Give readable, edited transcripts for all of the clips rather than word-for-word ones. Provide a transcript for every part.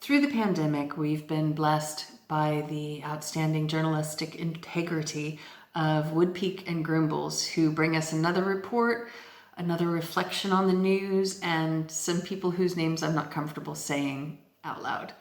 Through the pandemic, we've been blessed by the outstanding journalistic integrity of Woodpeak and Groombles, who bring us another report, another reflection on the news, and some people whose names I'm not comfortable saying out loud.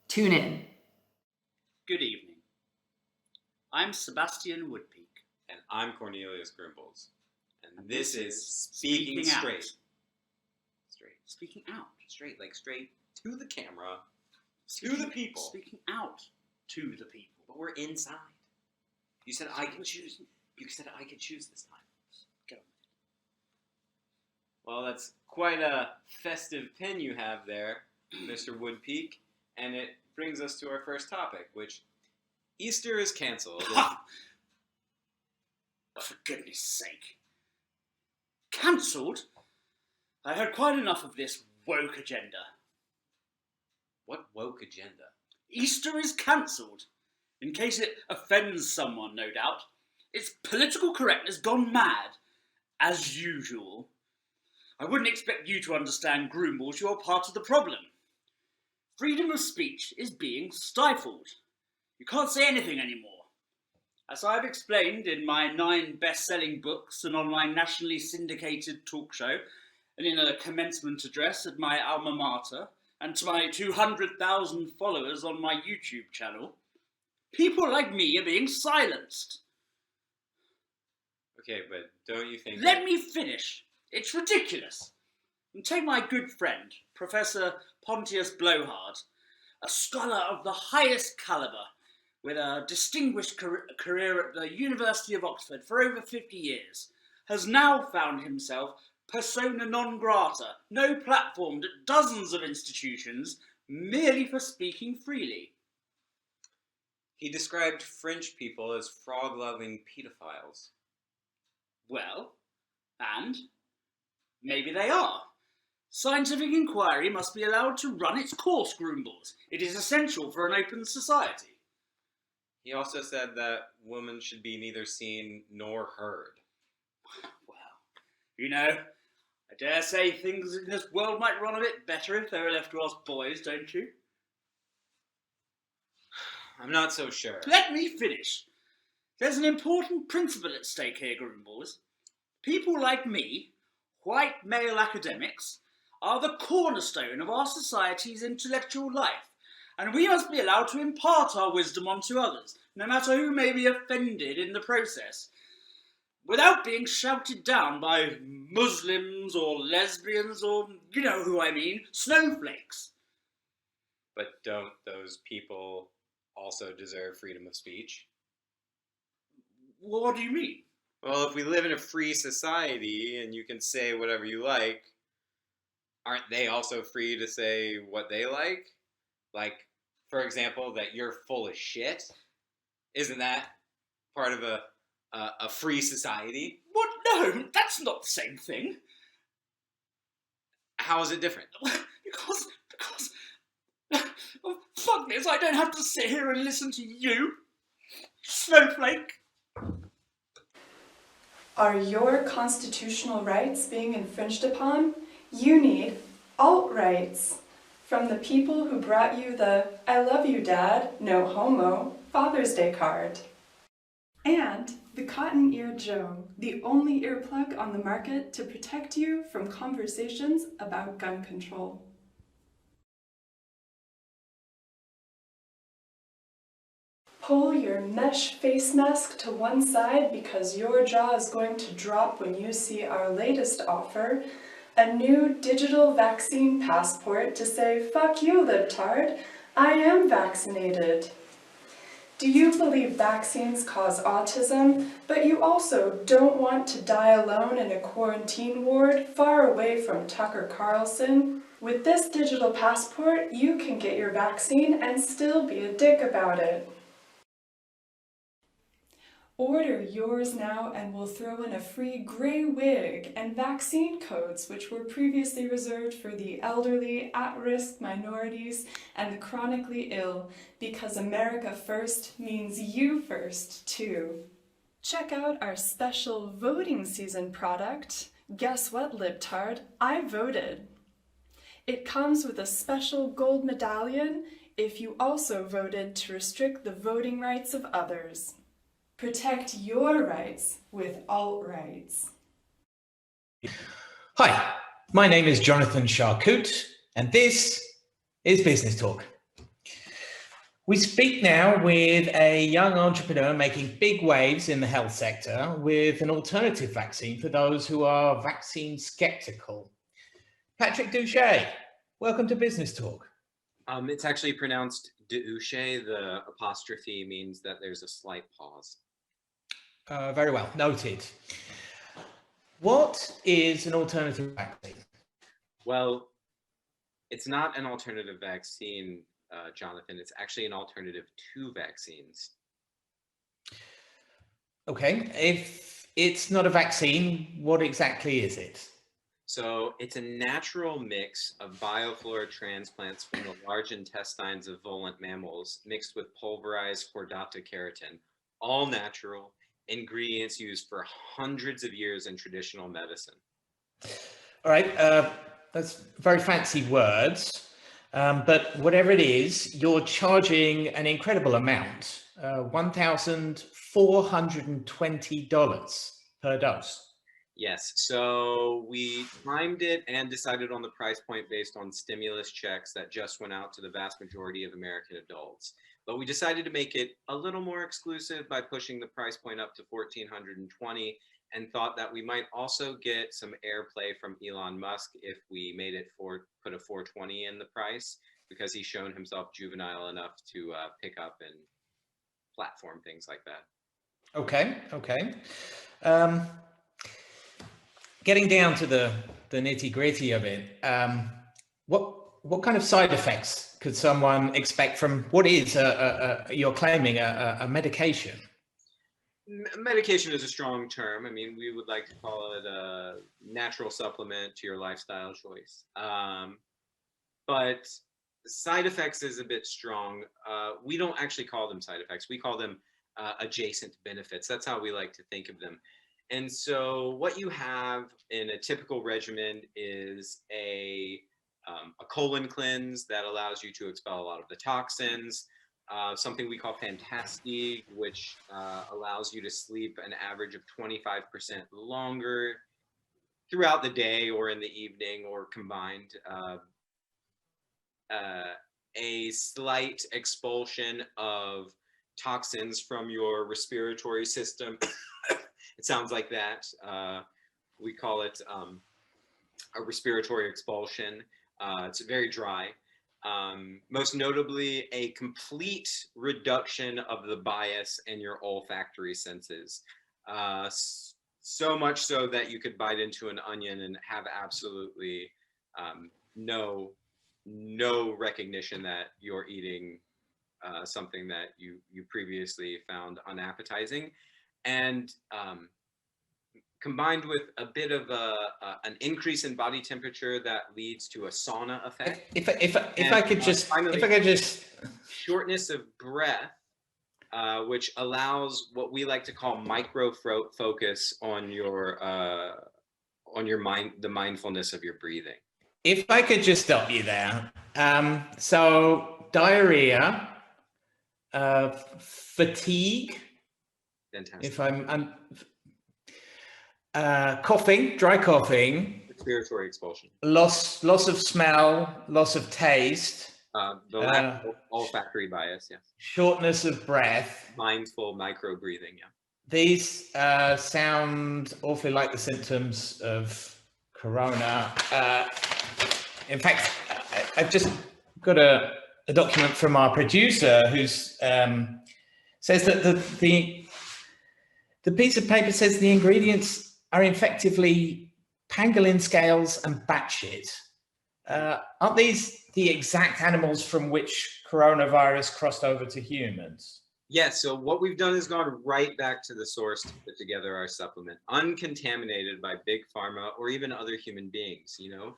Tune in. Good evening. I'm Sebastian Woodpeak. And I'm Cornelius Groombles. And this is Speaking Straight. Speaking out. Straight, like straight to the camera, to the people. Speaking out to the people. But we're inside. You said I could choose. You said I could choose this time. Get on. Well, that's quite a festive pin you have there, Mr. Woodpeak. And it brings us to our first topic, which Easter is canceled. For goodness sake. Cancelled? I heard quite enough of this woke agenda. What woke agenda? Easter is cancelled. In case it offends someone, no doubt. It's political correctness gone mad. As usual. I wouldn't expect you to understand, Groombles. You're part of the problem. Freedom of speech is being stifled. You can't say anything anymore. As I've explained in my 9 best-selling books and on my nationally syndicated talk show, and in a commencement address at my alma mater, and to my 200,000 followers on my YouTube channel, people like me are being silenced. Okay, but don't you think... Let me finish. It's ridiculous. And take my good friend, Professor Pontius Blowhard, a scholar of the highest calibre, with a distinguished career at the University of Oxford for over 50 years, has now found himself persona non grata, no platformed at dozens of institutions, merely for speaking freely. He described French people as frog-loving pedophiles. Well, and maybe they are. Scientific inquiry must be allowed to run its course, Groombles. It is essential for an open society. He also said that women should be neither seen nor heard. Well, you know, I dare say things in this world might run a bit better if they were left to us boys, don't you? I'm not so sure. Let me finish. There's an important principle at stake here, Groombles. People like me, white male academics, are the cornerstone of our society's intellectual life, and we must be allowed to impart our wisdom onto others, no matter who may be offended in the process, without being shouted down by Muslims or lesbians or, you know who I mean, snowflakes. But don't those people also deserve freedom of speech? What do you mean? Well, if we live in a free society and you can say whatever you like, aren't they also free to say what they like? Like, for example, that you're full of shit? Isn't that part of a free society? What? No, that's not the same thing. How is it different? Because, oh, fuck this, I don't have to sit here and listen to you, snowflake. Are your constitutional rights being infringed upon? You need alt-rights from the people who brought you the I love you, Dad, no homo Father's Day card. And the Cotton Ear Joe, the only earplug on the market to protect you from conversations about gun control. Pull your mesh face mask to one side because your jaw is going to drop when you see our latest offer, a new digital vaccine passport to say, fuck you, libtard, I am vaccinated. Do you believe vaccines cause autism, but you also don't want to die alone in a quarantine ward far away from Tucker Carlson? With this digital passport, you can get your vaccine and still be a dick about it. Order yours now and we'll throw in a free grey wig and vaccine codes which were previously reserved for the elderly, at-risk minorities, and the chronically ill, because America first means you first too. Check out our special voting season product. Guess what, libtard? I voted. It comes with a special gold medallion if you also voted to restrict the voting rights of others. Protect your rights with alt-rights. Hi, my name is Jonathan Charcoot, and this is Business Talk. We speak now with a young entrepreneur making big waves in the health sector with an alternative vaccine for those who are vaccine skeptical. Patrick Doucet, welcome to Business Talk. It's actually pronounced Douchet. The apostrophe means that there's a slight pause. Very well, noted. What is an alternative vaccine? Well, it's not an alternative vaccine, Jonathan. It's actually an alternative to vaccines. Okay, if it's not a vaccine, what exactly is it? So it's a natural mix of bioflora transplants from the large intestines of volant mammals mixed with pulverized chordata keratin, all natural ingredients used for hundreds of years in traditional medicine. All right, that's very fancy words, but whatever it is, you're charging an incredible amount, $1,420 per dose. Yes, so we timed it and decided on the price point based on stimulus checks that just went out to the vast majority of American adults. But we decided to make it a little more exclusive by pushing the price point up to $1,420 and thought that we might also get some airplay from Elon Musk if we made it put a 420 in the price, because he's shown himself juvenile enough to pick up and platform things like that. Okay. Getting down to the nitty gritty of it, what kind of side effects could someone expect from what is you're claiming a medication? Medication is a strong term. I mean, we would like to call it a natural supplement to your lifestyle choice. But side effects is a bit strong. We don't actually call them side effects. We call them adjacent benefits. That's how we like to think of them. And so what you have in a typical regimen is a colon cleanse that allows you to expel a lot of the toxins, something we call Fantastic, which allows you to sleep an average of 25% longer throughout the day or in the evening or combined. A slight expulsion of toxins from your respiratory system. It sounds like that. We call it a respiratory expulsion. It's very dry. Most notably, a complete reduction of the bias in your olfactory senses. So much so that you could bite into an onion and have absolutely no recognition that you're eating something that you previously found unappetizing. And combined with a bit of an increase in body temperature that leads to a sauna effect. If I could just shortness of breath, which allows what we like to call micro focus on your mind, the mindfulness of your breathing. If I could just stop you there. So diarrhea, fatigue. Fantastic. If I'm coughing, dry coughing, respiratory expulsion, loss of smell, loss of taste, the lack of olfactory bias, yes, shortness of breath, mindful micro breathing, yeah. These sound awfully like the symptoms of corona. In fact, I've just got a document from our producer who's says that the piece of paper says the ingredients are effectively pangolin scales and batshit. Aren't these the exact animals from which coronavirus crossed over to humans? Yes, so what we've done is gone right back to the source to put together our supplement, uncontaminated by big pharma or even other human beings, you know?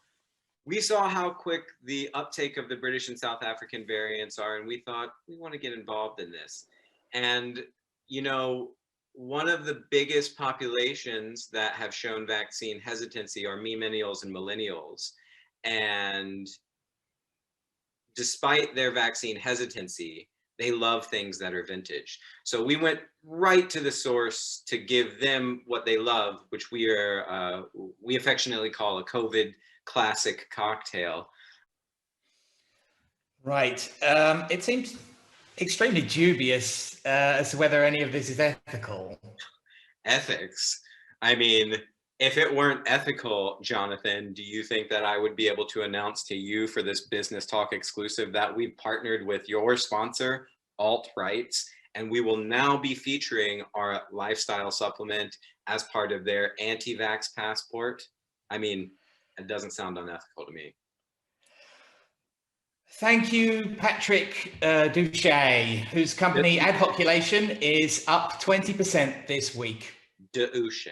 We saw how quick the uptake of the British and South African variants are, and we thought, we want to get involved in this. And, you know, one of the biggest populations that have shown vaccine hesitancy are millennials and millennials. And despite their vaccine hesitancy, they love things that are vintage. So we went right to the source to give them what they love, which we affectionately call a COVID classic cocktail. Right. It seems extremely dubious as to whether any of this is ethical. Ethics. I mean, if it weren't ethical, Jonathan, do you think that I would be able to announce to you for this Business Talk exclusive that we've partnered with your sponsor, Alt Rights, and we will now be featuring our lifestyle supplement as part of their anti-vax passport? I mean, it doesn't sound unethical to me. Thank you, Patrick Duche, whose company Adhoculation is up 20% this week. Douche.